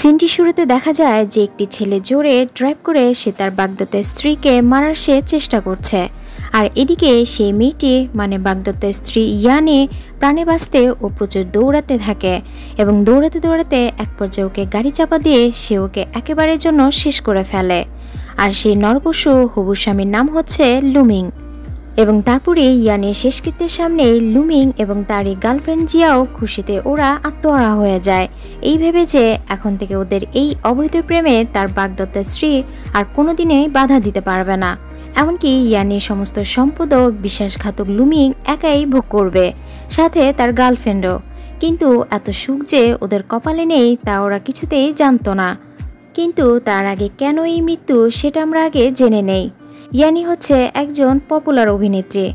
সিনটি শুরুতে দেখা যায় যে একটি ছেলে জোরে ড্রাইভ করে সে তার বাগদত্তের স্ত্রীকে মারার চেষ্টা করছে। আর এদিকে সেই মেয়েটি মানে বাগদত্তের স্ত্রী ইয়ানি প্রাণে বাঁচতে ও প্রচুর দৌড়াতে থাকে এবং দৌড়াতে দৌড়াতে এক পর্যায়ে ওকে গাড়ি চাপা দিয়ে সে ওকে একেবারের জন্য শেষ করে ফেলে। আর সেই নরপশু হবু স্বামীর নাম হচ্ছে লুমিং। এবং তারপরে ইয়ানের শেষকৃত্যের সামনে লুমিং এবং তার এই গার্লফ্রেন্ড জিয়াও খুশিতে ওরা আত্মহারা হয়ে যায়, এই ভেবে যে এখন থেকে ওদের এই অবৈধ প্রেমে তার বাগদত্তের স্ত্রী আর কোনোদিনই বাধা দিতে পারবে না। এমনকি ইয়ানির সমস্ত সম্পদও বিশ্বাসঘাতক লুমিং একাই ভোগ করবে, সাথে তার গার্লফ্রেন্ডও। কিন্তু এত সুখ যে ওদের কপালে নেই তা ওরা কিছুতেই জানতো না। কিন্তু তার আগে কেন এই মৃত্যু সেটা আমরা আগে জেনে নেই। ইয়ানি হচ্ছে একজন পপুলার অভিনেত্রী,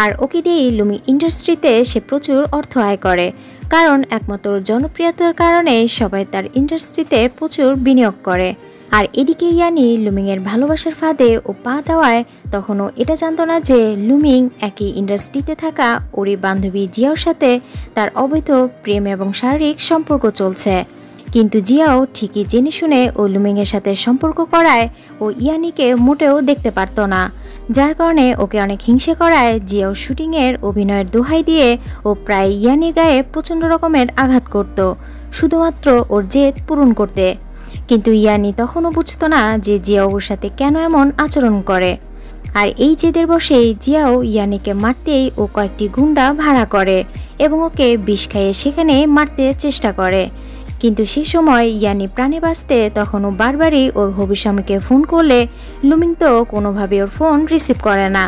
আর ওকে দিয়ে লুমিং ইন্ডাস্ট্রিতে সে প্রচুর অর্থ আয় করে, কারণ একমাত্র জনপ্রিয়তার কারণে সবাই তার ইন্ডাস্ট্রিতে প্রচুর বিনিয়োগ করে। আর এদিকে ইয়ানি লুমিংয়ের ভালোবাসার ফাঁদে ও পা দেওয়ায় তখনও এটা জানতো না যে লুমিং একই ইন্ডাস্ট্রিতে থাকা ওরই বান্ধবী জিয়াওর সাথে তার অবৈধ প্রেম এবং শারীরিক সম্পর্ক চলছে। কিন্তু জিয়াও ঠিকই জেনে শুনে ও লুমিংয়ের সাথে সম্পর্ক করায় ও ইয়ানিকে মোটেও দেখতে পারত না, যার কারণে ওকে অনেক হিংসে করায় জিয়াও শুটিংয়ের অভিনয়ের দোহাই দিয়ে ও প্রায় ইয়ানির গায়ে প্রচণ্ড রকমের আঘাত করত, শুধুমাত্র ওর জেদ পূরণ করতে। কিন্তু ইয়ানি তখনও বুঝতো না যে জিয়া ওর সাথে কেন এমন আচরণ করে। আর এই জেদের বসেই জিয়াও ইয়ানিকে মারতেই ও কয়েকটি গুন্ডা ভাড়া করে এবং ওকে বিষ খাইয়ে সেখানে মারতে চেষ্টা করে। কিন্তু সে সময় ইয়ানি প্রাণে বাঁচতে তখন ও বারবারই ওর হবু স্বামীকে ফোন করলে লুমিং তো কোনোভাবে ওর ফোন রিসিভ করে না,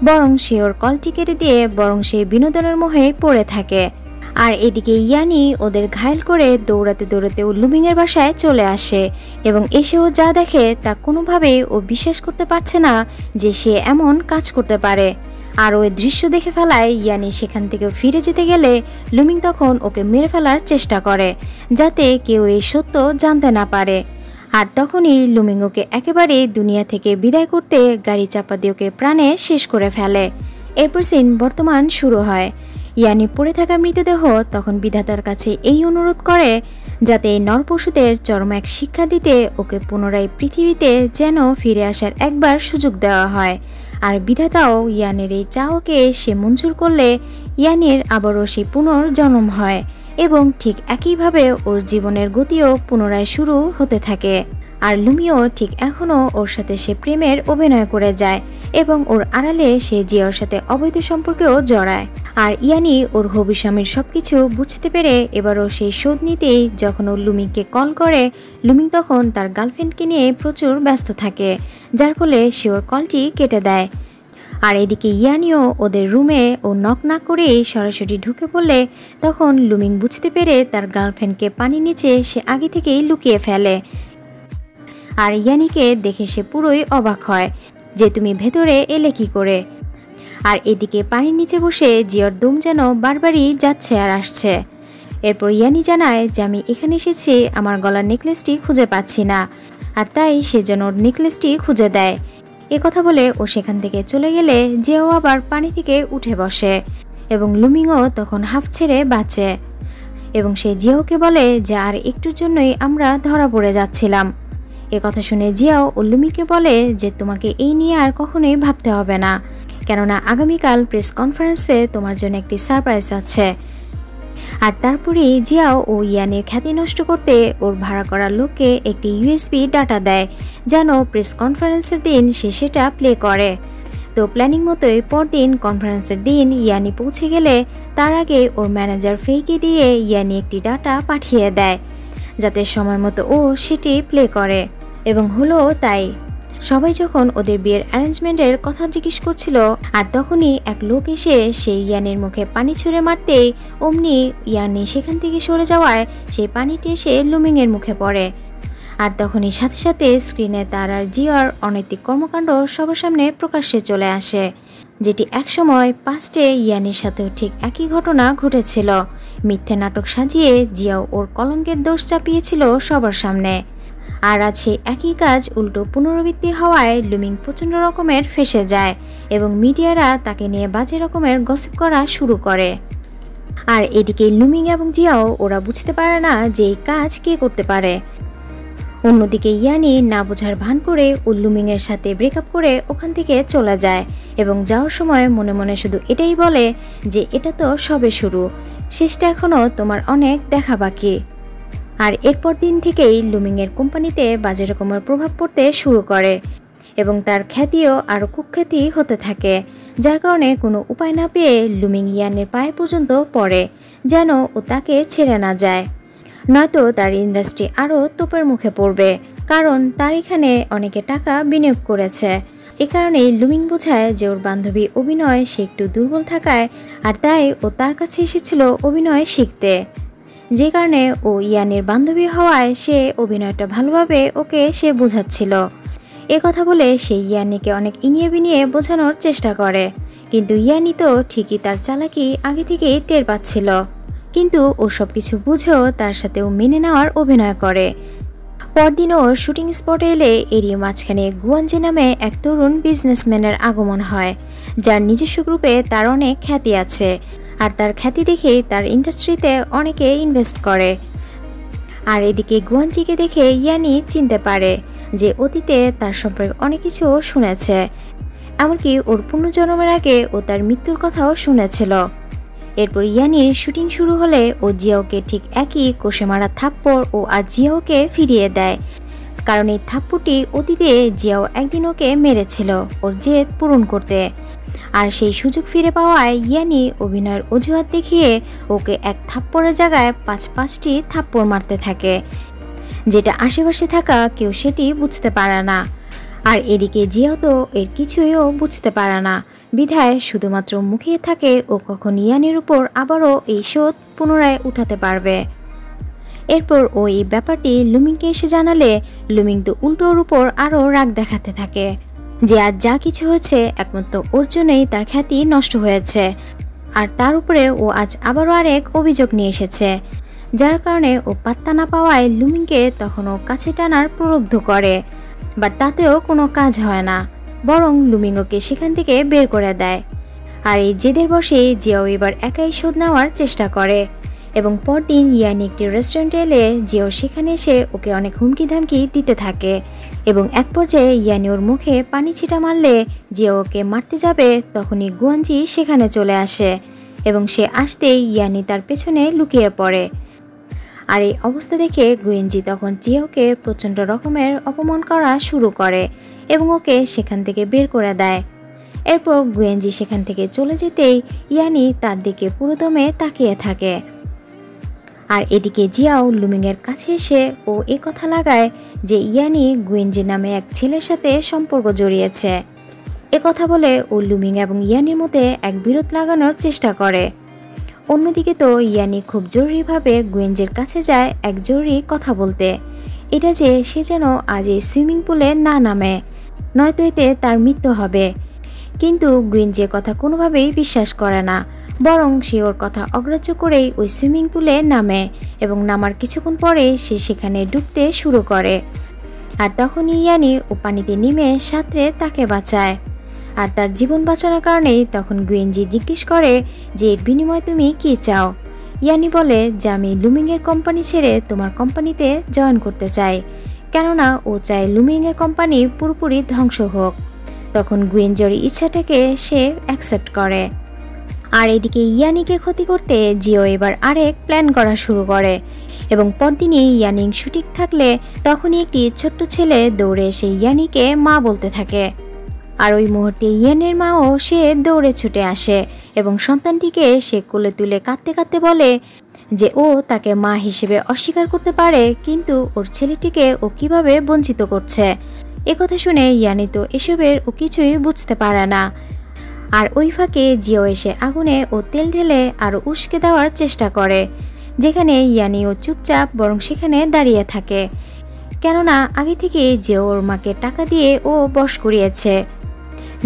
বরং সে ওর কলটি কেটে দিয়ে বরং সে বিনোদনের মোহে পড়ে থাকে। আর এদিকে ইয়ানি ওদের ঘায়েল করে দৌড়াতে দৌড়াতে ও লুমিংয়ের বাসায় চলে আসে এবং এসেও যা দেখে তা কোনোভাবেই ও বিশ্বাস করতে পারছে না যে সে এমন কাজ করতে পারে। আর ওই দৃশ্য দেখে ফেলায় ইয়ানি সেখান থেকে ফিরে যেতে গেলে লুমিং তখন ওকে মেরে ফেলার চেষ্টা করে, যাতে কেউ এই সত্য জানতে না পারে। আর তখনই লুমিং ওকে একেবারে দুনিয়া থেকে বিদায় করতে গাড়ি চাপা দিয়ে ওকে প্রাণে শেষ করে ফেলে। এরপর সিন বর্তমান শুরু হয়। ইয়ানি পড়ে থাকা মৃতদেহ তখন বিধাতার কাছে এই অনুরোধ করে যাতে এই নরপশুদের চরম এক শিক্ষা দিতে ওকে পুনরায় পৃথিবীতে যেন ফিরে আসার একবার সুযোগ দেওয়া হয়। আর বিধাতাও ইয়ানের এই চাওকে সে মঞ্জুর করলে ইয়ানের আবারও সেই পুনর্জন্ম হয় এবং ঠিক একইভাবে ওর জীবনের গতিও পুনরায় শুরু হতে থাকে। আর লুমিও ঠিক এখনও ওর সাথে সে প্রেমের অভিনয় করে যায় এবং ওর আড়ালে সে জিয়ার সাথে অবৈধ সম্পর্কেও জড়ায়। আর ইয়ানি ওর হবু স্বামীর সবকিছু বুঝতে পেরে এবারও সেই শোধ নিতেই যখন ও লুমিংকে কল করে, লুমিং তখন তার গার্লফ্রেন্ডকে নিয়ে প্রচুর ব্যস্ত থাকে, যার ফলে সে ওর কলটি কেটে দেয়। আর এদিকে ইয়ানিও ওদের রুমে ও নক না করেই সরাসরি ঢুকে পড়লে তখন লুমিং বুঝতে পেরে তার গার্লফ্রেন্ডকে পানির নিচে সে আগে থেকেই লুকিয়ে ফেলে। আর ইয়ানিকে দেখে সে পুরোই অবাক হয় যে তুমি ভেতরে এলে কি করে। আর এদিকে পানির নিচে বসে জিয়ার দম যেন বারবারই যাচ্ছে আর আসছে। এরপর ইয়ানি জানায় যে আমি এখানে এসেছি আমার গলার নেকলেসটি খুঁজে পাচ্ছি না, আর তাই সে যেন ওর নেকলেসটি খুঁজে দেয়। এ কথা বলে ও সেখান থেকে চলে গেলে জিয়াও আবার পানি থেকে উঠে বসে এবং লুমিংও তখন হাফ ছেড়ে বাঁচে এবং সে জিয়াওকে বলে যে আর একটুর জন্যই আমরা ধরা পড়ে যাচ্ছিলাম। এ কথা শুনে জিয়াও ও লুমিকে বলে যে তোমাকে এই নিয়ে আর কখনোই ভাবতে হবে না, কেননা আগামীকাল প্রেস কনফারেন্সে তোমার জন্য একটি সারপ্রাইজ আছে। আর তারপরে জিয়াও ও ইয়ানের খ্যাতি নষ্ট করতে ওর ভাড়া করা লোককে একটি ইউএসবি ডাটা দেয় যেন প্রেস কনফারেন্সের দিন সে সেটা প্লে করে। তো প্ল্যানিং মতোই পরদিন কনফারেন্সের দিন ইয়ানি পৌঁছে গেলে তার আগে ওর ম্যানেজার ফেইকে দিয়ে ইয়ানি একটি ডাটা পাঠিয়ে দেয় যাতে সময় মতো ও সেটি প্লে করে, এবং হলো তাই। সবাই যখন ওদের বিয়ের অ্যারেঞ্জমেন্টের কথা জিজ্ঞেস করছিল আর তখনই এক লোক এসে সেই ইয়ানির মুখে পানি ছুঁড়ে মারতেই অমনি ইয়ানি সেখান থেকে সরে যাওয়ায় সেই পানিটি এসে লুমিংয়ের মুখে পড়ে। আর তখনই সাথে সাথে স্ক্রিনে তার আর জিয়ার অনৈতিক কর্মকাণ্ড সবার সামনে প্রকাশ্যে চলে আসে, যেটি একসময় পাস্টে ইয়ানির সাথেও ঠিক একই ঘটনা ঘটেছিল। মিথ্যে নাটক সাজিয়ে জিয়াও ওর কলঙ্কের দোষ চাপিয়েছিল সবার সামনে। আর আজ সেই একই কাজ উল্টো পুনরাবৃত্তি হওয়ায় লুমিং প্রচণ্ড রকমের ফেঁসে যায় এবং মিডিয়ারা তাকে নিয়ে বাজে রকমের গসিপ করা শুরু করে। আর এদিকে লুমিং এবং জিয়াও ওরা বুঝতে পারে না যে এই কাজ কে করতে পারে। অন্যদিকে ইয়ানি না বোঝার ভান করে ও লুমিংয়ের সাথে ব্রেকআপ করে ওখান থেকে চলে যায় এবং যাওয়ার সময় মনে মনে শুধু এটাই বলে যে এটা তো সবে শুরু, শেষটা এখনও তোমার অনেক দেখা বাকি। আর এরপর দিন থেকেই লুমিংয়ের কোম্পানিতে বাজে রকমের প্রভাব পড়তে শুরু করে এবং তার খ্যাতিও আরও কুখ্যাতি হতে থাকে, যার কারণে কোনো উপায় না পেয়ে লুমিং ইয়ানের পায়ে পর্যন্ত পড়ে যেন ও তাকে ছেড়ে না যায়, নয়তো তার ইন্ডাস্ট্রি আরও তোপের মুখে পড়বে, কারণ তার এখানে অনেকে টাকা বিনিয়োগ করেছে। এ কারণেই লুমিং বোঝায় যে ওর বান্ধবী অভিনয় সে একটু দুর্বল থাকায় আর তাই ও তার কাছে এসেছিল অভিনয় শিখতে, যে কারণে ও ইয়ানির বান্ধবী হওয়ায় সে অভিনয়টা ভালোভাবে ওকে সে বোঝাচ্ছিল। এ কথা বলে সে ইয়ানিকে অনেক ইনিয়ে বিনিয়ে বোঝানোর চেষ্টা করে, কিন্তু ইয়ানি তো ঠিকই তার চালাকি আগে থেকেই টের পাচ্ছিল, কিন্তু ও সব কিছু বুঝেও তার সাথেও মেনে নেওয়ার অভিনয় করে। পরদিন ওর শুটিং স্পটে এলে এরই মাঝখানে গুয়ানজি নামে এক তরুণ বিজনেসম্যানের আগমন হয়, যার নিজস্ব গ্রুপে তার অনেক খ্যাতি আছে আর তার খ্যাতি দেখেই তার ইন্ডাস্ট্রিতে অনেকে ইনভেস্ট করে। আর এদিকে গুয়ানজিকে দেখে ইয়ানি চিনতে পারে যে অতীতে তার সম্পর্কে অনেক কিছু শুনেছে, এমনকি ওর পুনর্জন্মের আগে ও তার মৃত্যুর কথাও শুনেছিল। এরপর ইয়ানির শুটিং শুরু হলে ও জিয়াওকে ঠিক একই কষে মারা থাপ্পড় ও আজ জিয়াওকে ফিরিয়ে দেয়, কারণ এই থাপ্পড়টি অতীতে জিয়াও একদিন ওকে মেরেছিল ওর জেদ পূরণ করতে। আর সেই সুযোগ ফিরে পাওয়ায় ইয়ানি অভিনয়ের অজুহাত দেখিয়ে ওকে এক থাপ্পড়ের জায়গায় 5-5টি থাপ্পড় মারতে থাকে, যেটা আশেপাশে থাকা কেউ সেটি বুঝতে পারে না। আর এদিকে জিয়াও তো এর কিছুইও বুঝতে পারে না, বিধায় শুধুমাত্র মুখিয়ে থাকে ও কখন ইয়ানির উপর আবারও এই শোধ পুনরায় উঠাতে পারবে। এরপর ও এই ব্যাপারটি লুমিংকে এসে জানালে লুমিং তো উল্টো ওর উপর আরও রাগ দেখাতে থাকে যে আজ যা কিছু হয়েছে একমাত্র ওর জন্যই তার খ্যাতি নষ্ট হয়েছে, আর তার উপরে ও আজ আবারও আরেক অভিযোগ নিয়ে এসেছে, যার কারণে ও পাত্তা না পাওয়ায় লুমিংকে তখনও কাছে টানার প্রলুব্ধ করে, বাট তাতেও কোনো কাজ হয় না, বরং লুমিং ওকে সেখান থেকে বের করে দেয়। আর এই জেদের বসে জিয়াও এবার একাই শোধ নেওয়ার চেষ্টা করে এবং পরদিন ইয়ানি একটি রেস্টুরেন্টে এলে জিয়াও সেখানে এসে ওকে অনেক হুমকি ধামকি দিতে থাকে এবং এক পর্যায়ে ইয়ানি ওর মুখে পানি ছিটা মারলে জিয়াও ওকে মারতে যাবে, তখনই গুয়ানজি সেখানে চলে আসে এবং সে আসতেই ইয়ানি তার পেছনে লুকিয়ে পড়ে। আর এই অবস্থা দেখে গুয়েনজি তখন জিয়াওকে প্রচণ্ড রকমের অপমান করা শুরু করে এবং ওকে সেখান থেকে বের করে দেয়। এরপর গুয়েনজি সেখান থেকে চলে যেতেই ইয়ানি তার দিকে পুরোদমে তাকিয়ে থাকে। আর এদিকে জিয়াও লুমিংয়ের কাছে এসে ও এ কথা লাগায় যে ইয়ানি গুয়েনজি নামে এক ছেলের সাথে সম্পর্ক জড়িয়েছে। এ কথা বলে ও লুমিং এবং ইয়ানির মধ্যে এক বিরোধ লাগানোর চেষ্টা করে। অন্যদিকে তো ইয়ানি খুব জরুরিভাবে গুয়েনজির কাছে যায় এক জরুরি কথা বলতে, এটা যে সে যেন আজ এই সুইমিং পুলে না নামে, নয়তো এতে তার মৃত্যু হবে। কিন্তু গুয়েনজি কথা কোনোভাবেই বিশ্বাস করে না, বরং সে ওর কথা অগ্রাহ্য করেই ওই সুইমিং পুলে নামে এবং নামার কিছুক্ষণ পরে সে সেখানে ডুবতে শুরু করে। আর তখনই ইয়ানি ও পানিতে নেমে সাঁতরে তাকে বাঁচায়। আর তার জীবন বাঁচানোর কারণেই তখন গুয়েনজি জিজ্ঞেস করে যে এর বিনিময়ে তুমি কী চাও। ইয়ানি বলে যে আমি লুমিংয়ের কোম্পানি ছেড়ে তোমার কোম্পানিতে জয়েন করতে চাই, কেননা ও চায় লুমিংয়ের কোম্পানি পুরোপুরি ধ্বংস হোক। তখন গুয়েনজির ইচ্ছাটাকে সে অ্যাকসেপ্ট করে। আর এদিকে ইয়ানিকে ক্ষতি করতে জিও এবার আরেক প্ল্যান করা শুরু করে এবং পরদিনই ইয়ানিং শুটিং থাকলে তখনই একটি ছোট্ট ছেলে দৌড়ে এসে ইয়ানিকে মা বলতে থাকে। আর ওই মুহূর্তে ইয়ানের মাও সে দৌড়ে ছুটে আসে এবং সন্তানটিকে সে কোলে তুলে কাঁদতে কাঁদতে বলে যে ও তাকে মা হিসেবে অস্বীকার করতে পারে, কিন্তু ওর ছেলেটিকে ও কিভাবে বঞ্চিত করছে। একথা শুনে ইয়ানি তো এসবের ও কিছুই বুঝতে পারে না। আর ওই ফাঁকে জিও এসে আগুনে ও তেল ঢেলে আরও উস্কে দেওয়ার চেষ্টা করে, যেখানে ইয়ানি ও চুপচাপ বরং সেখানে দাঁড়িয়ে থাকে, কেননা আগে থেকে জিও ওর মাকে টাকা দিয়ে ও বশ করিয়েছে,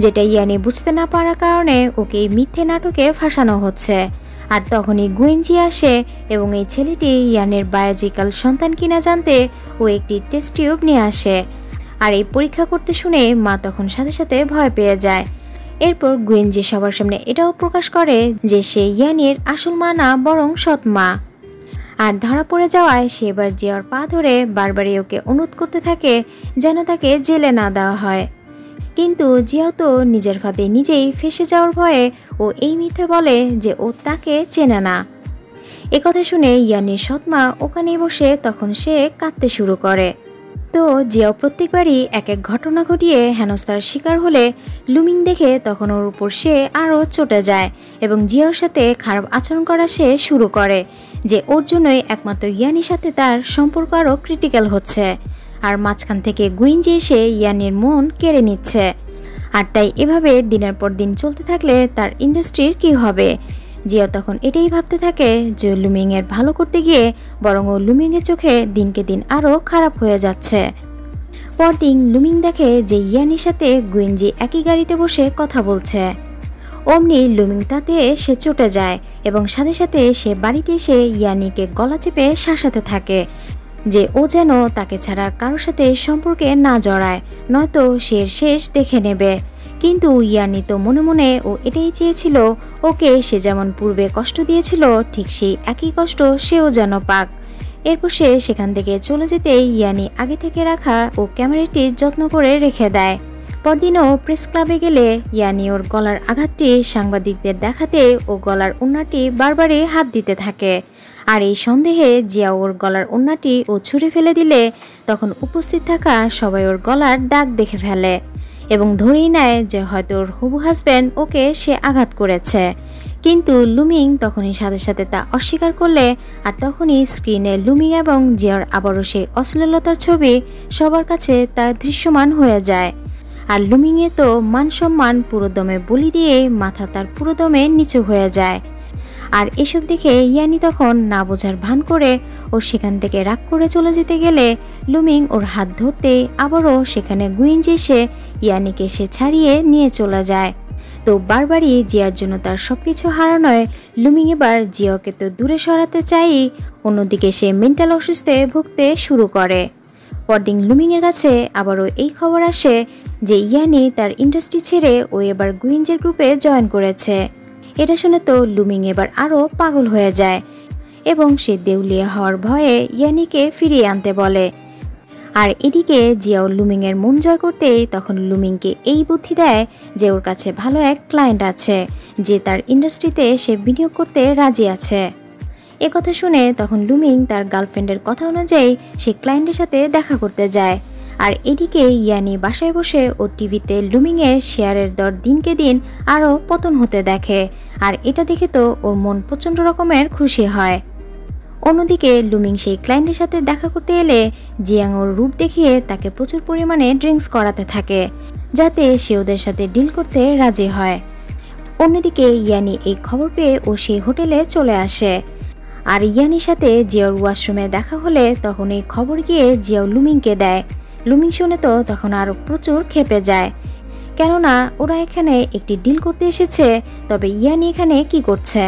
যেটা ইয়ানি বুঝতে না পারার কারণে ওকে এই মিথ্যে নাটকে ফাঁসানো হচ্ছে। আর তখনই গুয়েনজি আসে এবং এই ছেলেটি ইয়ানের বায়োলজিক্যাল সন্তান কিনা জানতে ও একটি টেস্ট টিউব নিয়ে আসে। আর এই পরীক্ষা করতে শুনে মা তখন সাথে সাথে ভয় পেয়ে যায়। এরপর গুয়েনজি সবার সামনে এটাও প্রকাশ করে যে সে ইয়ানির আসল মা না বরং সৎ মা। আর ধরা পড়ে যাওয়ায় সে এবার জিয়ার পা ধরে বারবারই ওকে অনুরোধ করতে থাকে যেন তাকে জেলে না দেওয়া হয়। কিন্তু জিয়াও তো নিজের ফাঁদে নিজেই ফেঁসে যাওয়ার ভয়ে ও এই মিথ্যে বলে যে ও তাকে চেনে না। একথা শুনে ইয়ানির সৎমা ওখানে বসে তখন সে কাঁদতে শুরু করে। তো জিয়াও প্রত্যেকবারই এক এক ঘটনা ঘটিয়ে হেনস্থার শিকার হলে লুমিং দেখে তখন ওর উপর সে আরও চটে যায় এবং জিয়ার সাথে খারাপ আচরণ করা সে শুরু করে যে ওর জন্যই একমাত্র ইয়ানির সাথে তার সম্পর্ক আরও ক্রিটিক্যাল হচ্ছে। আর মাঝখান থেকে গুইঞ্জি এসে ইয়ানির মন কেড়ে নিচ্ছে। আর তাই এভাবে দিনের পর দিন চলতে থাকলে তার ইন্ডাস্ট্রির কি হবে। জিয়া তখন এটাই ভাবতে থাকে যে লুমিংয়ের ভালো করতে গিয়ে বরং ও লুমিংয়ের চোখে দিনকে দিন আরও খারাপ হয়ে যাচ্ছে। পরদিন লুমিং দেখে যে ইয়ানির সাথে গুইঞ্জি একই গাড়িতে বসে কথা বলছে। অমনি লুমিং তাতে সে চটে যায় এবং সাথে সাথে সে বাড়িতে এসে ইয়ানিকে গলা চেপে শাসাতে থাকে যে ও যেন তাকে ছাড়া কারোর সাথে সম্পর্কে না জড়ায়, নয়তো সে শেষ দেখে নেবে। কিন্তু ইয়ানি তো মনে মনে ও এটাই চেয়েছিল ওকে সে যেমন পূর্বে কষ্ট দিয়েছিল ঠিক সেই একই কষ্ট সেও যেন পাক। এরপর সে সেখান থেকে চলে যেতেই ইয়ানি আগে থেকে রাখা ও ক্যামেরাটি যত্ন করে রেখে দেয়। পরদিনও প্রেস ক্লাবে গেলে ইয়ানি ওর গলার আঘাতটি সাংবাদিকদের দেখাতে ও গলার ওড়নাটি বারবারই হাত দিতে থাকে। আর এই সন্দেহে জিয়া ওর গলার ওড়নাটি ও ছুঁড়ে ফেলে দিলে তখন উপস্থিত থাকা সবাই ওর গলার দাগ দেখে ফেলে এবং ধরেই নেয় যে হয়তো ওর হবু হাজব্যান্ড ওকে সে আঘাত করেছে। কিন্তু লুমিং তখনই সাথে সাথে তা অস্বীকার করলে আর তখনই স্ক্রিনে লুমিং এবং জিয়ার আবারও সেই অশ্লীলতার ছবি সবার কাছে তা দৃশ্যমান হয়ে যায়। আর লুমিংয়ে তো মান সম্মান পুরোদমে বলি দিয়ে মাথা তার পুরোদমে নিচু হয়ে যায়। আর এসব দেখে ইয়ানি তখন না বোঝার ভান করে ও সেখান থেকে রাগ করে চলে যেতে গেলে লুমিং ওর হাত ধরতে আবারও সেখানে গুইঞ্জি এসে ইয়ানিকে সে ছাড়িয়ে নিয়ে চলে যায়। তো বারবারই জিয়ার জন্য তার সবকিছু হারানোয় লুমিং এবার জিয়াকে তো দূরে সরাতে চাই, অন্যদিকে সে মেন্টাল অসুস্থে ভুগতে শুরু করে। পরদিন লুমিংয়ের কাছে আবারও এই খবর আসে যে ইয়ানি তার ইন্ডাস্ট্রি ছেড়ে ও এবার গুইঞ্জের গ্রুপে জয়েন করেছে। এটা শুনে তো লুমিং এবার আরও পাগল হয়ে যায় এবং সে দেউলিয়া হওয়ার ভয়ে ইয়ানিকে ফিরিয়ে আনতে বলে। আর এদিকে জিয়াও লুমিংয়ের মন জয় করতে তখন লুমিংকে এই বুদ্ধি দেয় যে ওর কাছে ভালো এক ক্লায়েন্ট আছে যে তার ইন্ডাস্ট্রিতে সে বিনিয়োগ করতে রাজি আছে। একথা শুনে তখন লুমিং তার গার্লফ্রেন্ডের কথা অনুযায়ী সে ক্লায়েন্টের সাথে দেখা করতে যায়। আর এদিকে ইয়ানি বাসায় বসে ও টিভিতে লুমিংয়ের শেয়ারের দর দিনকে দিন আরও পতন হতে দেখে। আর এটা দেখে তো ওর মন প্রচণ্ড রকমের খুশি হয়। অন্যদিকে লুমিং সেই ক্লায়েন্টের সাথে দেখা করতে এলে জিয়াং ওর রূপ দেখিয়ে তাকে প্রচুর পরিমাণে ড্রিঙ্কস করাতে থাকে যাতে সে ওদের সাথে ডিল করতে রাজি হয়। অন্যদিকে ইয়ানি এই খবর পেয়ে ও সেই হোটেলে চলে আসে। আর ইয়ানির সাথে জিয়ার ওয়াশরুমে দেখা হলে তখন এই খবর গিয়ে জিয়াও লুমিংকে দেয়। লুমিং শুনে তো তখন আরও প্রচুর ক্ষেপে যায়, কেননা ওরা এখানে একটি ডিল করতে এসেছে, তবে ইয়ানি এখানে কি করছে।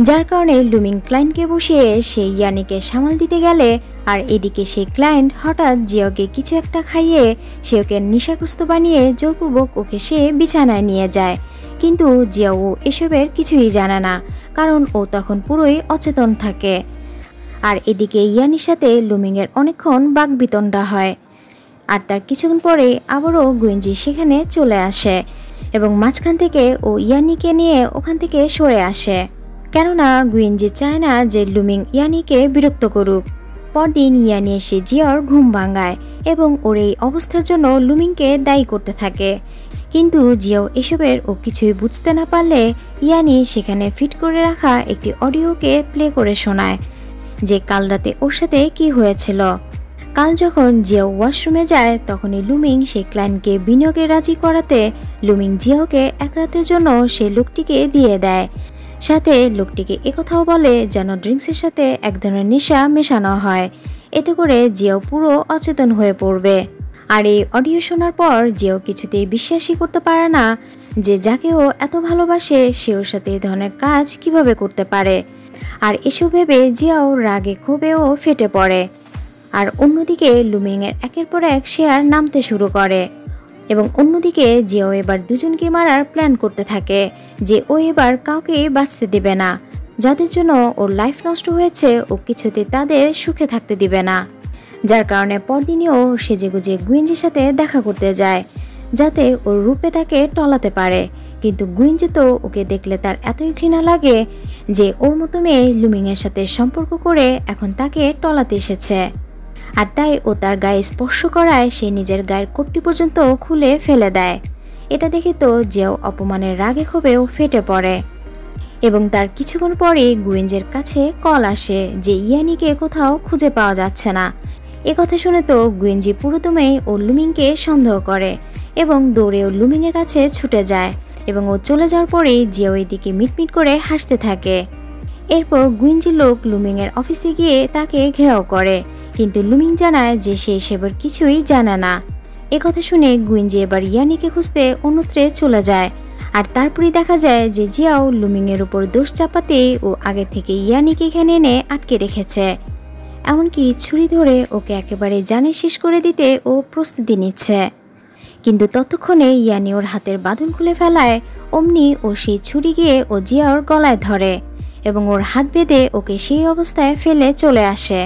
যার কারণে লুমিং ক্লায়েন্টকে বসিয়ে সে ইয়ানিকে সামাল দিতে গেলে আর এদিকে সেই ক্লায়েন্ট হঠাৎ জিয়াকে কিছু একটা খাইয়ে সে ওকে নেশাগ্রস্ত বানিয়ে জোরপূর্বক ওকে সে বিছানায় নিয়ে যায়। কিন্তু জিয়া ও এসবের কিছুই জানে না, কারণ ও তখন পুরোই অচেতন থাকে। আর এদিকে ইয়ানির সাথে লুমিংয়ের অনেকক্ষণ বাকবিতণ্ডা হয়। আর তার কিছুক্ষণ পরে আবারও গুইঞ্জি সেখানে চলে আসে এবং মাঝখান থেকে ও ইয়ানিকে নিয়ে ওখান থেকে সরে আসে, কেননা গুইঞ্জি চায় না যে লুমিং ইয়ানিকে বিরক্ত করুক। পরদিন ইয়ানি এসে জিয়ার ঘুম ভাঙায় এবং ওর এই অবস্থার জন্য লুমিংকে দায়ী করতে থাকে। কিন্তু জিয়াও এসবের ও কিছুই বুঝতে না পারলে ইয়ানি সেখানে ফিট করে রাখা একটি অডিওকে প্লে করে শোনায় যে কাল রাতে ওর সাথে কি হয়েছিল। কাল যখন জিয়াও ওয়াশরুমে যায় তখনই লুমিং সেই ক্লায়েন্টকে বিনিয়োগে রাজি করাতে লুমিং জিয়াওকে এক রাতের জন্য সে লোকটিকে দিয়ে দেয়। সাথে লোকটিকে একথাও বলে যেন ড্রিঙ্কসের সাথে এক ধরনের নেশা মেশানো হয়, এতে করে জিয়াও পুরো অচেতন হয়ে পড়বে। আর এই অডিও শোনার পর জিয়াও কিছুতেই বিশ্বাসই করতে পারে না যে যাকে ও এত ভালোবাসে সে ওর সাথে এই ধরনের কাজ কিভাবে করতে পারে। আর এসব ভেবে জিয়াও রাগে ক্ষোভেও ফেটে পড়ে। আর অন্যদিকে লুমিংয়ের একের পর এক শেয়ার নামতে শুরু করে এবং অন্যদিকে জিয়াও এবার দুজনকে মারার প্ল্যান করতে থাকে যে ও এবার কাউকে বাঁচতে দেবে না। যাদের জন্য ওর লাইফ নষ্ট হয়েছে ও কিছুতে তাদের সুখে থাকতে দিবে না। যার কারণে পরদিনও সেজেগুজে গুয়েঞ্জির সাথে দেখা করতে যায় যাতে ওর রূপে তাকে টলাতে পারে। কিন্তু গুয়েঞ্জি তো ওকে দেখলে তার এতই ঘৃণা লাগে যে ওর মতো মেয়ে লুমিংয়ের সাথে সম্পর্ক করে এখন তাকে টলাতে এসেছে। আর তাই ও তার গায়ে স্পর্শ করায় সে নিজের গায়ের কোটটি পর্যন্ত খুলে ফেলে দেয়। এটা দেখে তো জিয়াও অপমানের রাগে ক্ষোভেও ফেটে পড়ে এবং তার কিছুক্ষণ পরে গুয়েঞ্জের কাছে কল আসে যে ইয়ানিকে কোথাও খুঁজে পাওয়া যাচ্ছে না। একথা শুনে তো গুয়েঞ্জি পুরোদমেই ও লুমিংকে সন্দেহ করে এবং দৌড়ে ও লুমিংয়ের কাছে ছুটে যায় এবং ও চলে যাওয়ার পরে জিয়া ওই দিকে মিটমিট করে হাসতে থাকে। এরপর গুয়েঞ্জি লোক লুমিংয়ের অফিসে গিয়ে তাকে ঘেরাও করে, কিন্তু লুমিং জানায় যে সে সেবার কিছুই জানে না। একথা শুনে গুয়েঞ্জি এবার ইয়ানিকে খুঁজতে অন্যত্রে চলে যায়। আর তারপরেই দেখা যায় যে জিয়াও লুমিংয়ের উপর দোষ চাপাতে ও আগে থেকে ইয়ানিকে এখানে এনে আটকে রেখেছে, এমনকি ছুরি ধরে ওকে একেবারে জানে শেষ করে দিতে ও প্রস্তুতি নিচ্ছে। কিন্তু ততক্ষণে ইয়ানি ওর হাতের বাঁধন খুলে ফেলায় অমনি ও সেই ছুরি গিয়ে ও জিয়াওর গলায় ধরে এবং ওর হাত বেঁধে ওকে সেই অবস্থায় ফেলে চলে আসে।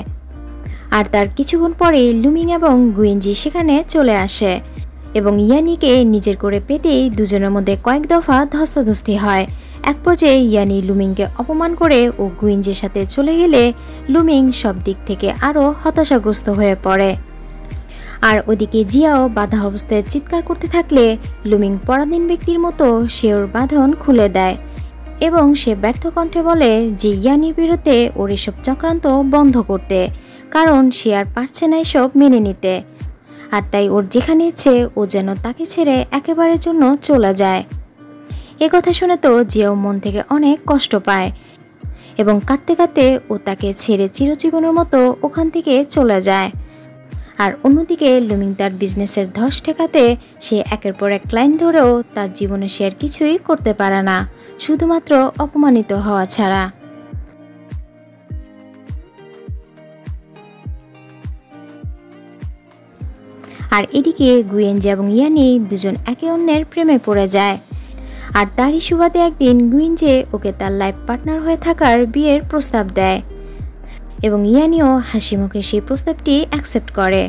আর তার কিছুক্ষণ পরে লুমিং এবং গুয়েঞ্জি সেখানে চলে আসে এবং ইয়ানিকে নিজের করে পেতেই দুজনের মধ্যে কয়েক দফা ধস্তাধস্তি হয়। এক পর্যায়ে ইয়ানি লুমিংকে অপমান করে ও গুয়েঞ্জির সাথে চলে গেলে লুমিং সব দিক থেকে আরও হতাশাগ্রস্ত হয়ে পড়ে। আর ওদিকে জিয়াও বাধা অবস্থায় চিৎকার করতে থাকলে লুমিং পরাধীন ব্যক্তির মতো সে ওর বাঁধন খুলে দেয় এবং সে ব্যর্থ কণ্ঠে বলে যে ইয়ানির বিরুদ্ধে ওর এসব চক্রান্ত বন্ধ করতে, কারণ সে আর পারছে না এসব মেনে নিতে। আর তাই ওর যেখানে ইচ্ছে ও যেন তাকে ছেড়ে একেবারের জন্য চলে যায়। এ কথা শুনে তো জিয়াও মন থেকে অনেক কষ্ট পায় এবং কাঁদতে কাঁদতে ও তাকে ছেড়ে চিরজীবনের মতো ওখান থেকে চলে যায়। আর অন্যদিকে লুমিং তার বিজনেসের ধস ঠেকাতে সে একের পর এক ক্লায়েন্ট ধরেও তার জীবনে সে আর কিছুই করতে পারে না, শুধুমাত্র অপমানিত হওয়া ছাড়া। আর এদিকে গুয়েঞ্জি এবং ইয়ানি দুজন একে অন্যের প্রেমে পড়ে যায়। আর তারই সুবাদে একদিন গুয়েঞ্জি ওকে তার লাইফ পার্টনার হয়ে থাকার বিয়ের প্রস্তাব দেয় এবং ইয়ানিও হাসি মুখে সেই প্রস্তাবটি অ্যাকসেপ্ট করে।